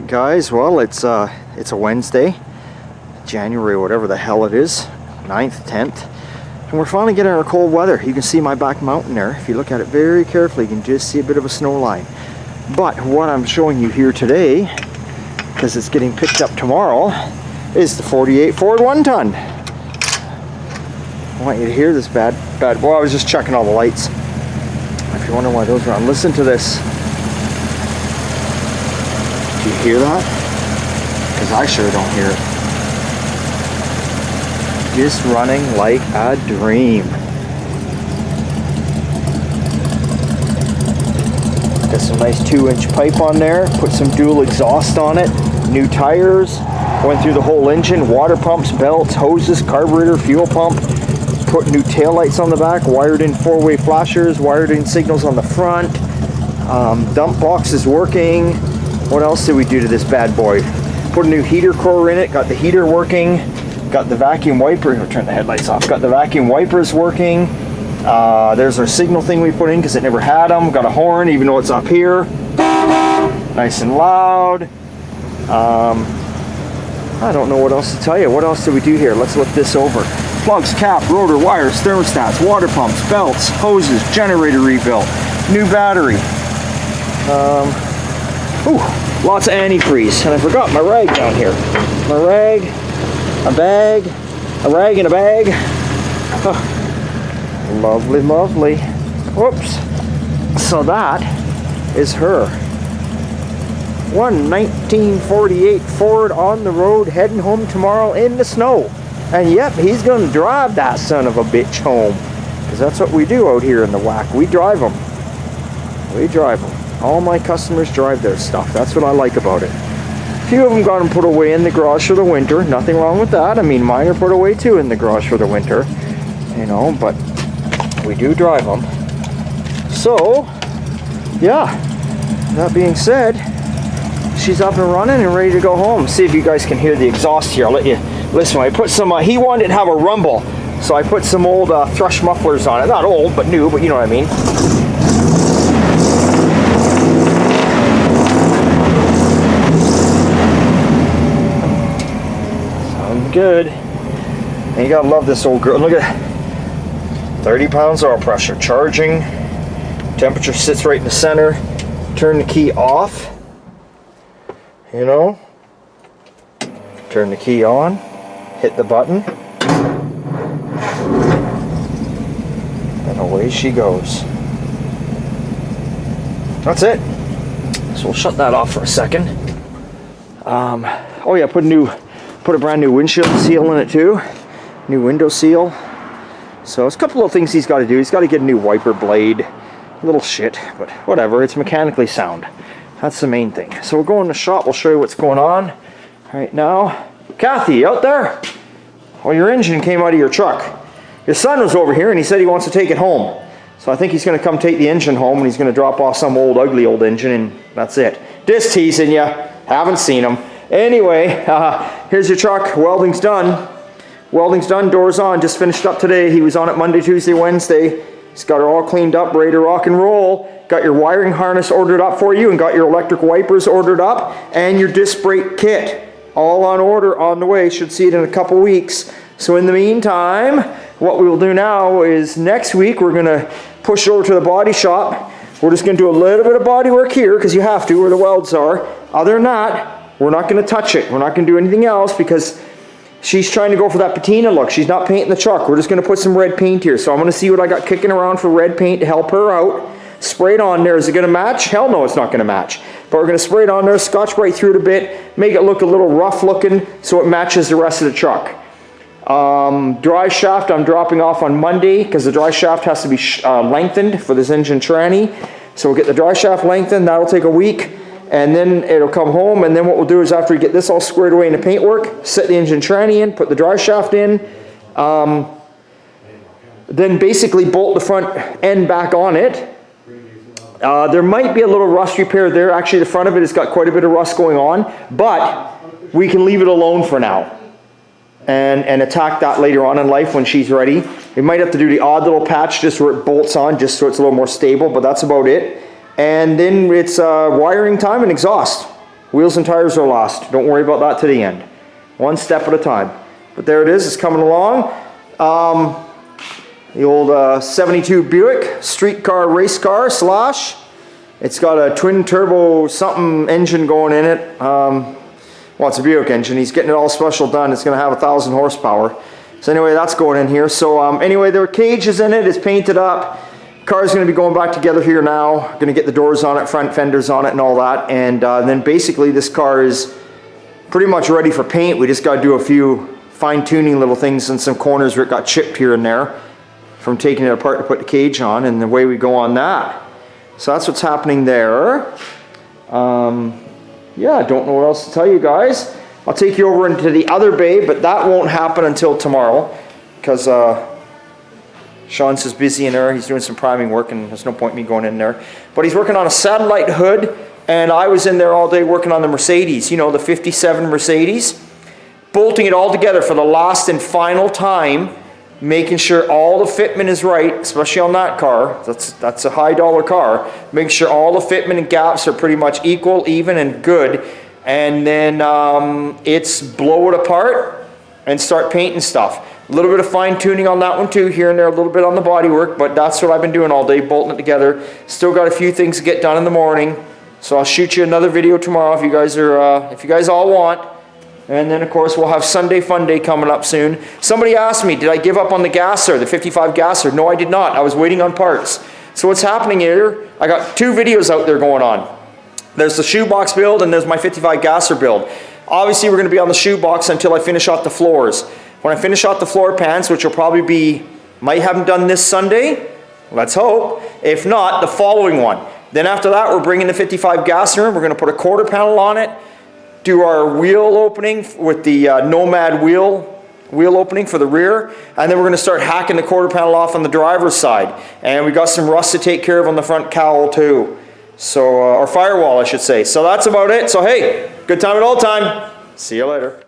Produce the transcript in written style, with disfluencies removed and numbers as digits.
guys, well it's a Wednesday, January whatever the hell it is, 9th, 10th, and we're finally getting our cold weather. You can see my back mountain there. If you look at it very carefully, you can just see a bit of a snow line. But what I'm showing you here today, because it's getting picked up tomorrow, is the 48 Ford 1-ton. I want you to hear this bad. Well, I was just checking all the lights. If you're wondering why those are on, listen to this. Do you hear that? Because I sure don't hear it. Just running like a dream. Got some nice 2-inch pipe on there. Put some dual exhaust on it. New tires. Went through the whole engine. Water pumps, belts, hoses, carburetor, fuel pump. Put new taillights on the back. Wired in 4-way flashers. Wired in signals on the front. Dump box is working. What else did we do to this bad boy? Put a new heater core in it. Got the heater working. Got the vacuum wiper. I'll turn the headlights off. Got the vacuum wipers working. There's our signal thing we put in because it never had them. Got a horn even though it's up here. Nice and loud. I don't know what else to tell you. What else did we do here? Let's look this over. Plugs, cap, rotor, wires, thermostats, water pumps, belts, hoses, generator rebuilt, new battery. Lots of antifreeze. And I forgot my rag down here. My rag, a bag, a rag in a bag. Oh, lovely, lovely. Whoops. So that is her. 1948 Ford on the road, heading home tomorrow in the snow. And yep, he's going to drive that son of a bitch home. Because that's what we do out here in the whack. We drive them. We drive them. All my customers drive their stuff. That's what I like about it. A few of them got them put away in the garage for the winter. Nothing wrong with that. I mean, mine are put away too in the garage for the winter. You know, but we do drive them. So, yeah. That being said, she's up and running and ready to go home. See if you guys can hear the exhaust here. I'll let you listen. I put some, he wanted it to have a rumble. So I put some old thrush mufflers on it. Not old, but new, but you know what I mean. Sounds good. And you gotta love this old girl. Look at 30 pounds oil pressure. Charging. Temperature sits right in the center. Turn the key off. You know, turn the key on, hit the button, and away she goes. That's it. So we'll shut that off for a second. Oh yeah, put a brand new windshield seal in it too. New window seal. So it's a couple of things he's got to do. He's got to get a new wiper blade. Little shit, but whatever. It's mechanically sound. That's the main thing. So we'll go in the shop. We'll show you what's going on right now. Kathy, out there? Well, your engine came out of your truck. Your son was over here and he said he wants to take it home. So I think he's going to come take the engine home and he's going to drop off some ugly old engine and that's it. Just teasing you. Haven't seen him. Anyway, here's your truck. Welding's done. Welding's done. Doors on. Just finished up today. He was on it Monday, Tuesday, Wednesday. He's got it all cleaned up, ready to rock and roll. Got your wiring harness ordered up for you and got your electric wipers ordered up and your disc brake kit. All on order, on the way. Should see it in a couple weeks. So in the meantime, what we will do now is next week we're going to push over to the body shop. We're just going to do a little bit of body work here because you have to where the welds are. Other than that, we're not going to touch it. We're not going to do anything else because she's trying to go for that patina look. She's not painting the truck. We're just going to put some red paint here. So I'm going to see what I got kicking around for red paint to help her out. Spray it on there. Is it going to match? Hell no, it's not going to match. But we're going to spray it on there, scotch right through it a bit, make it look a little rough looking so it matches the rest of the truck. Dry shaft I'm dropping off on Monday because the dry shaft has to be lengthened for this engine tranny. So we'll get the dry shaft lengthened. That'll take a week. And then it'll come home. And then what we'll do is after we get this all squared away in the paintwork, set the engine tranny in, put the dry shaft in. Then basically bolt the front end back on it. There might be a little rust repair there. Actually, the front of it has got quite a bit of rust going on, but we can leave it alone for now and attack that later on in life when she's ready. We might have to do the odd little patch just where it bolts on, just so it's a little more stable, but that's about it. And then it's wiring time and exhaust. Wheels and tires are last. Don't worry about that to the end. One step at a time. But there it is. It's coming along. The old 72 Buick streetcar race car slash. It's got a twin turbo something engine going in it. Well, it's a Buick engine. He's getting it all special done. It's going to have 1,000 horsepower. So anyway, that's going in here. So anyway, there are cages in it. It's painted up. Car's going to be going back together here now. Going to get the doors on it, front fenders on it and all that. And then basically this car is pretty much ready for paint. We just got to do a few fine-tuning little things in some corners where it got chipped here and there from taking it apart to put the cage on, and away we go on that. So that's what's happening there. Yeah, I don't know what else to tell you guys. I'll take you over into the other bay, but that won't happen until tomorrow because Sean's is busy in there. He's doing some priming work and there's no point in me going in there. But he's working on a satellite hood, and I was in there all day working on the Mercedes, you know, the 57 Mercedes. Bolting it all together for the last and final time, making sure all the fitment is right, especially on that car. That's a high dollar car. Making sure all the fitment and gaps are pretty much equal, even, and good. And then it's blow it apart and start painting stuff. A little bit of fine tuning on that one too, here and there, a little bit on the bodywork, but that's what I've been doing all day, bolting it together. Still got a few things to get done in the morning, so I'll shoot you another video tomorrow if you guys all want. And then of course we'll have Sunday Fun Day coming up soon. Somebody asked me, did I give up on the gasser, the 55 gasser? No, I did not. I was waiting on parts. So what's happening here, I got 2 videos out there going on. There's the shoebox build and there's my 55 gasser build. Obviously we're going to be on the shoebox until I finish off the floors. When I finish off the floor pans, which will probably be, might have them done this Sunday, let's hope. If not, the following one. Then after that we're bringing the 55 gasser in. We're going to put a quarter panel on it. Do our wheel opening with the Nomad wheel opening for the rear, and then we're going to start hacking the quarter panel off on the driver's side. And we got some rust to take care of on the front cowl too, so or firewall I should say. So that's about it. So hey, good time at all time. See you later.